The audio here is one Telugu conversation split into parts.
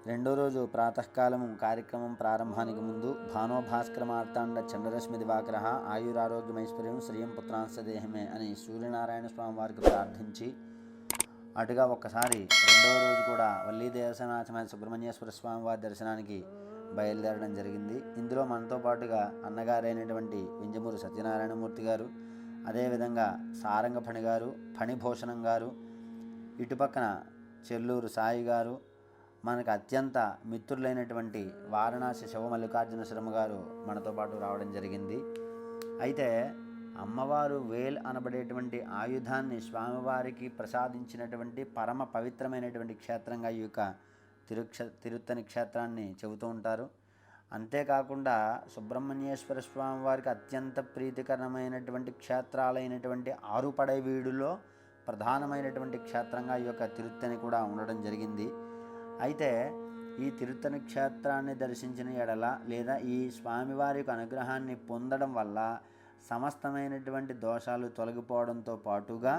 రెండో రోజు ప్రాతకాలము కార్యక్రమం ప్రారంభానికి ముందు భానోభాస్కర మార్తాండ చంద్రరశ్మి దివాకర ఆయురారోగ్యమైశ్వర్యం శ్రీయం పుత్రాంశదేహమే అని సూర్యనారాయణ స్వామి వారికి ప్రార్థించి అటుగా ఒక్కసారి రెండవ రోజు కూడా వల్లీ దేవసేనాథమైన సుబ్రహ్మణ్యేశ్వర స్వామి వారి దర్శనానికి బయలుదేరడం జరిగింది. ఇందులో మనతో పాటుగా అన్నగారైనటువంటి వింజమూరు సత్యనారాయణమూర్తి గారు, అదేవిధంగా సారంగ ఫణి గారు, ఫణిభూషణం గారు, ఇటుపక్కన చెల్లూరు సాయి గారు, మనకు అత్యంత మిత్రులైనటువంటి వారణాసి శివమల్లికార్జున శర్మ గారు మనతో పాటు రావడం జరిగింది. అయితే అమ్మవారు వేల్ అనబడేటువంటి ఆయుధాన్ని స్వామివారికి ప్రసాదించినటువంటి పరమ పవిత్రమైనటువంటి క్షేత్రంగా ఈ యొక్క తిరుత్తని క్షేత్రాన్ని చెబుతూ ఉంటారు. అంతేకాకుండా సుబ్రహ్మణ్యేశ్వర స్వామి వారికి అత్యంత ప్రీతికరమైనటువంటి క్షేత్రాలైనటువంటి ఆరుపడైవీడులో ప్రధానమైనటువంటి క్షేత్రంగా ఈ యొక్క తిరుత్తని కూడా ఉండడం జరిగింది. అయితే ఈ తిరుత్తని క్షేత్రాన్ని దర్శించిన ఎడల లేదా ఈ స్వామివారి యొక్క అనుగ్రహాన్ని పొందడం వల్ల సమస్తమైనటువంటి దోషాలు తొలగిపోవడంతో పాటుగా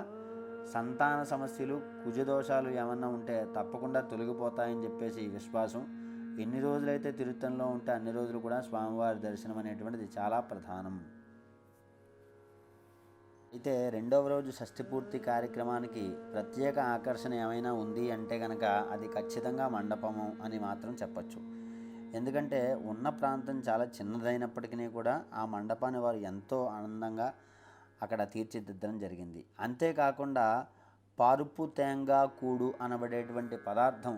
సంతాన సమస్యలు, కుజదోషాలు ఏమన్నా ఉంటే తప్పకుండా తొలగిపోతాయని చెప్పేసి విశ్వాసం. ఎన్ని రోజులైతే తిరుత్తనిలో ఉంటే అన్ని రోజులు కూడా స్వామివారి దర్శనం అనేటువంటిది చాలా ప్రధానం. అయితే రెండవ రోజు షష్ఠి పూర్తి కార్యక్రమానికి ప్రత్యేక ఆకర్షణ ఏమైనా ఉంది అంటే కనుక అది ఖచ్చితంగా మండపము అని మాత్రం చెప్పచ్చు. ఎందుకంటే ఉన్న ప్రాంతం చాలా చిన్నదైనప్పటికీ కూడా ఆ మండపాన్ని వారు ఎంతో ఆనందంగా అక్కడ తీర్చిదిద్దడం జరిగింది. అంతేకాకుండా పారుపు తేంగా కూడు అనబడేటువంటి పదార్థం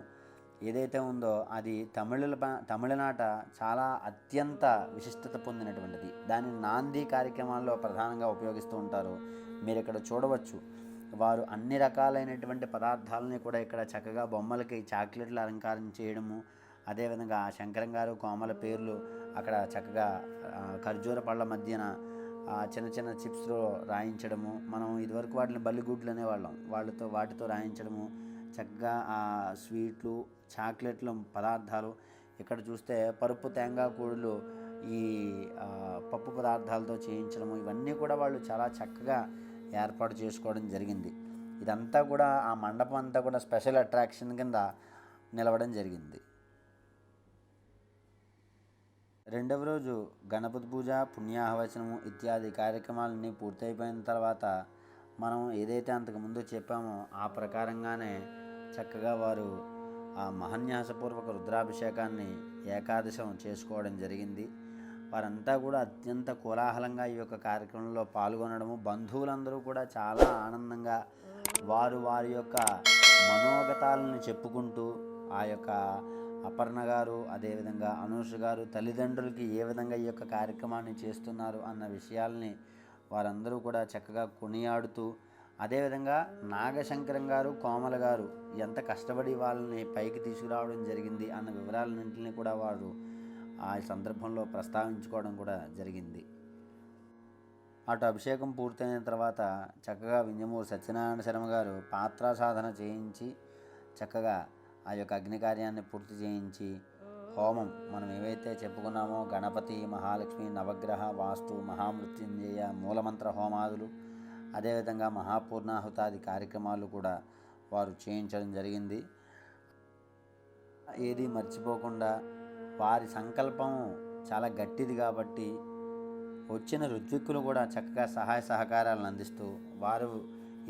ఏదైతే ఉందో అది తమిళనాట చాలా అత్యంత విశిష్టత పొందినటువంటిది. దాన్ని నాంది కార్యక్రమాల్లో ప్రధానంగా ఉపయోగిస్తూ ఉంటారు. మీరు ఇక్కడ చూడవచ్చు, వారు అన్ని రకాలైనటువంటి పదార్థాలని కూడా ఇక్కడ చక్కగా బొమ్మలకి చాక్లెట్లు అలంకారం చేయడము, అదేవిధంగా శంకరం గారు కోమల పేర్లు అక్కడ చక్కగా ఖర్జూర పళ్ళ మధ్యన చిన్న చిన్న చిప్స్లో రాయించడము, మనం ఇదివరకు వాటిని బల్లిగుడ్లు అనేవాళ్ళం, వాటితో రాయించడము, చక్కగా ఆ స్వీట్లు, చాక్లెట్లు పదార్థాలు. ఇక్కడ చూస్తే పరుపు తేంగా కూడులు ఈ పప్పు పదార్థాలతో చేయించడము, ఇవన్నీ కూడా వాళ్ళు చాలా చక్కగా ఏర్పాటు చేసుకోవడం జరిగింది. ఇదంతా కూడా ఆ మండపం అంతా కూడా స్పెషల్ అట్రాక్షన్ కింద నిలవడం జరిగింది. రెండవ రోజు గణపతి పూజ, పుణ్యాహవచనము ఇత్యాది కార్యక్రమాలన్నీ పూర్తయిపోయిన తర్వాత మనం ఏదైతే అంతకుముందు చెప్పామో ఆ ప్రకారంగానే చక్కగా వారు ఆ మహన్యాసపూర్వక రుద్రాభిషేకాన్ని ఏకాదశం చేసుకోవడం జరిగింది. వారంతా కూడా అత్యంత కోలాహలంగా ఈ యొక్క కార్యక్రమంలో పాల్గొనడము, బంధువులందరూ కూడా చాలా ఆనందంగా వారి యొక్క మనోగతాలను చెప్పుకుంటూ ఆ యొక్క అపర్ణ గారు, అదేవిధంగా అనూష గారు తల్లిదండ్రులకి ఏ విధంగా ఈ యొక్క కార్యక్రమాన్ని చేస్తున్నారు అన్న విషయాల్ని వారందరూ కూడా చక్కగా కొనియాడుతూ, అదేవిధంగా నాగశంకరం గారు, కోమల గారు ఎంత కష్టపడి వాళ్ళని పైకి తీసుకురావడం జరిగింది అన్న వివరాలన్నింటినీ కూడా వారు ఆ సందర్భంలో ప్రస్తావించుకోవడం కూడా జరిగింది. అటు అభిషేకం పూర్తయిన తర్వాత చక్కగా వింజమూరు సత్యనారాయణ శర్మ గారు పాత్రా సాధన చేయించి చక్కగా ఆ యొక్క అగ్ని కార్యాన్ని పూర్తి చేయించి హోమం మనం ఏవైతే చెప్పుకున్నామో గణపతి, మహాలక్ష్మి, నవగ్రహ, వాస్తు, మహామృత్యుంజయ, మూలమంత్ర హోమాదులు, అదేవిధంగా మహాపూర్ణాహుతాది కార్యక్రమాలు కూడా వారు చేయించడం జరిగింది. ఏది మర్చిపోకుండా వారి సంకల్పం చాలా గట్టిది కాబట్టి వచ్చిన ఋత్విక్కులు కూడా చక్కగా సహాయ సహకారాలను అందిస్తూ వారు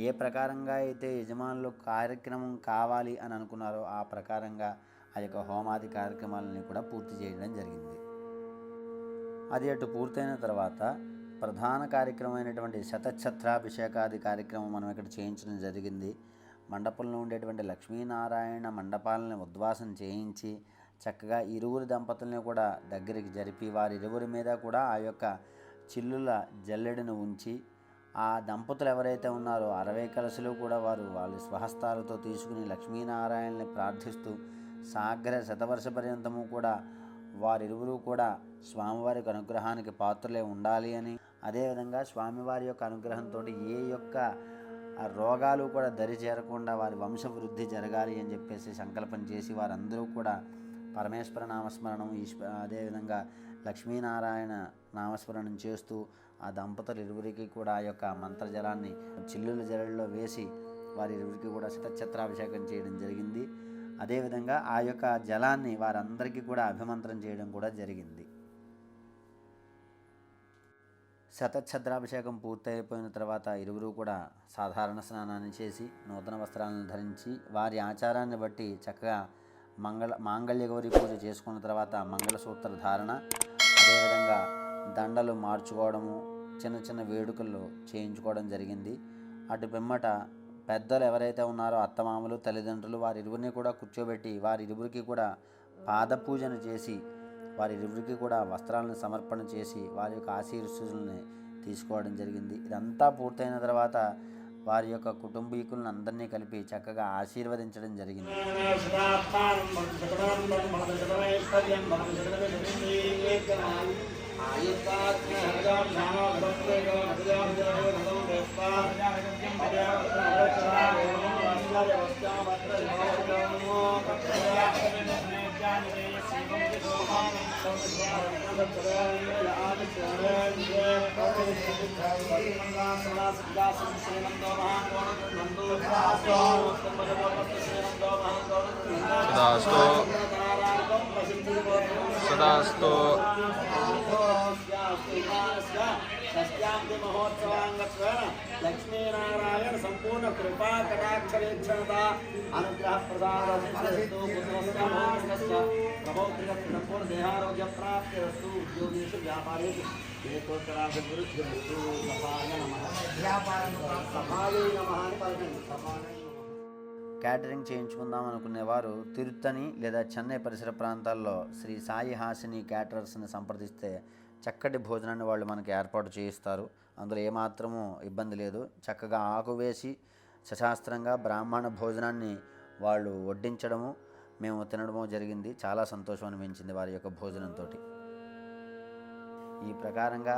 ఏ ప్రకారంగా అయితే యజమానులు కార్యక్రమం కావాలి అని అనుకున్నారో ఆ ప్రకారంగా ఆ యొక్క హోమాది కార్యక్రమాలని కూడా పూర్తి చేయడం జరిగింది. అది అటు పూర్తయిన తర్వాత ప్రధాన కార్యక్రమమైనటువంటి శతఛత్రాభిషేకాది కార్యక్రమం మనం ఇక్కడ చేయించడం జరిగింది. మండపంలో ఉండేటువంటి లక్ష్మీనారాయణ మండపాలను ఉద్వాసం చేయించి చక్కగా ఇరువురు దంపతుల్ని కూడా దగ్గరికి జరిపి వారిరువురి మీద కూడా ఆ యొక్క చిల్లుల జల్లెడను ఉంచి ఆ దంపతులు ఎవరైతే ఉన్నారో 60 కలశలు కూడా వాళ్ళ స్వహస్తాలతో తీసుకుని లక్ష్మీనారాయణని ప్రార్థిస్తూ సాగ్ర శతవర్ష పర్యంతము కూడా వారిరువురు కూడా స్వామివారి అనుగ్రహానికి పాత్రలే ఉండాలి అని, అదేవిధంగా స్వామివారి యొక్క అనుగ్రహంతో ఏ యొక్క రోగాలు కూడా దరి చేరకుండా వారి వంశవృద్ధి జరగాలి అని చెప్పేసి సంకల్పం చేసి వారందరూ కూడా పరమేశ్వర నామస్మరణం అదేవిధంగా లక్ష్మీనారాయణ నామస్మరణం చేస్తూ ఆ దంపతులు ఇరువురికి కూడా ఆ యొక్క మంత్రజలాన్ని చిల్లుల జలంలో వేసి వారి ఇరువురికి కూడా శతఛత్రాభిషేకం చేయడం జరిగింది. అదేవిధంగా ఆ యొక్క జలాన్ని వారందరికీ కూడా అభిమంత్రం చేయడం కూడా జరిగింది. శతఛద్రాభిషేకం పూర్తయిపోయిన తర్వాత ఇరువురు కూడా సాధారణ స్నానాన్ని చేసి నూతన వస్త్రాలను ధరించి వారి ఆచారాన్ని బట్టి చక్కగా మాంగళ్య గౌరి పూజ చేసుకున్న తర్వాత మంగళసూత్ర ధారణ, అదేవిధంగా దండలు మార్చుకోవడము, చిన్న చిన్న వేడుకల్లో చేయించుకోవడం జరిగింది. అటు పిమ్మట పెద్దలు ఎవరైతే ఉన్నారో అత్తమామలు, తల్లిదండ్రులు వారిరువురిని కూడా కూర్చోబెట్టి వారిరువురికి కూడా పాదపూజను చేసి వారిరువురికి కూడా వస్త్రాలను సమర్పణ చేసి వారి యొక్క ఆశీర్వాదాలని తీసుకోవడం జరిగింది. ఇదంతా పూర్తయిన తర్వాత వారి యొక్క కుటుంబీకులను అందరినీ కలిపి చక్కగా ఆశీర్వదించడం జరిగింది. सदास्तु షష్ట్యాంతి మహోత్సవాంగత్వేన లక్ష్మీనారాయణ సంపూర్ణ కృపా కటాక్షరేక్షణత అనుగ్రహ ప్రసాదస్తు పుత్రస్య మోక్షస్య ప్రభౌత్రికస్య సంపూర్ణ దేహారోగ్య ప్రాప్తిరస్తు ఉద్యోగేషు వ్యాపారేషు ఏకోత్తరాభివృద్ధిరస్తు. సభాయ నమః. సభాయ నమః అని పలకండి. క్యాటరింగ్ చేయించుకుందాం అనుకునేవారు తిరుత్తని లేదా చెన్నై పరిసర ప్రాంతాల్లో శ్రీ సాయి హాసిని క్యాటరర్స్ని సంప్రదిస్తే చక్కటి భోజనాన్ని వాళ్ళు మనకి ఏర్పాటు చేయిస్తారు. అందులో ఏమాత్రమూ ఇబ్బంది లేదు. చక్కగా ఆకు వేసి సశాస్త్రంగా బ్రాహ్మణ భోజనాన్ని వాళ్ళు వడ్డించడము మేము తినడము జరిగింది. చాలా సంతోషం అనిపించింది వారి యొక్క భోజనంతో. ఈ ప్రకారంగా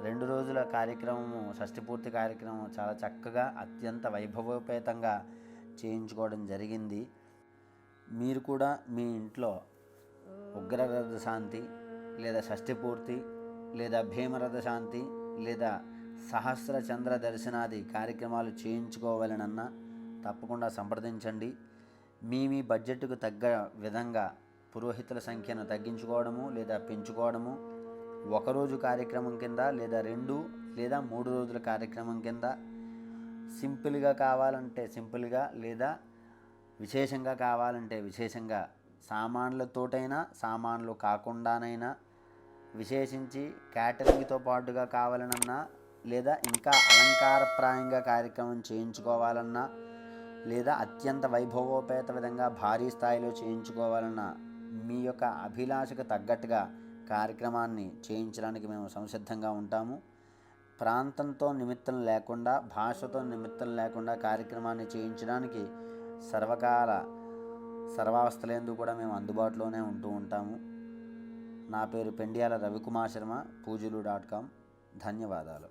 2 రోజుల కార్యక్రమము, షష్ఠిపూర్తి కార్యక్రమం చాలా చక్కగా అత్యంత వైభవోపేతంగా చేయించుకోవడం జరిగింది. మీరు కూడా మీ ఇంట్లో ఉగ్రరథ శాంతి లేదా షష్ఠిపూర్తి లేదా భీమరథ శాంతి లేదా సహస్ర చంద్ర దర్శనాది కార్యక్రమాలు చేయించుకోవాలనన్నా తప్పకుండా సంప్రదించండి. మీ బడ్జెట్కు తగ్గ విధంగా పురోహితుల సంఖ్యను తగ్గించుకోవడము లేదా పెంచుకోవడము, ఒకరోజు కార్యక్రమం కింద లేదా 2 లేదా 3 రోజుల కార్యక్రమం కింద సింపుల్గా కావాలంటే సింపుల్గా లేదా విశేషంగా కావాలంటే విశేషంగా, సామాన్లతోటైనా సామాన్లు కాకుండానైనా, విశేషించి క్యాటరింగ్తో పాటుగా కావాలనన్నా లేదా ఇంకా అలంకారప్రాయంగా కార్యక్రమం చేయించుకోవాలన్నా లేదా అత్యంత వైభవోపేత విధంగా భారీ స్థాయిలో చేయించుకోవాలన్నా మీ యొక్క అభిలాషకు తగ్గట్టుగా కార్యక్రమాన్ని చేయించడానికి మేము సంసిద్ధంగా ఉంటాము. ప్రాంతంతో నిమిత్తం లేకుండా, భాషతో నిమిత్తం లేకుండా కార్యక్రమాన్ని చేయించడానికి సర్వకాల సర్వావస్థలందు కూడా మేము అందుబాటులోనే ఉంటూ ఉంటాము. నా పేరు పెండియాల రవికుమార్ శర్మ, పూజలు.com. ధన్యవాదాలు.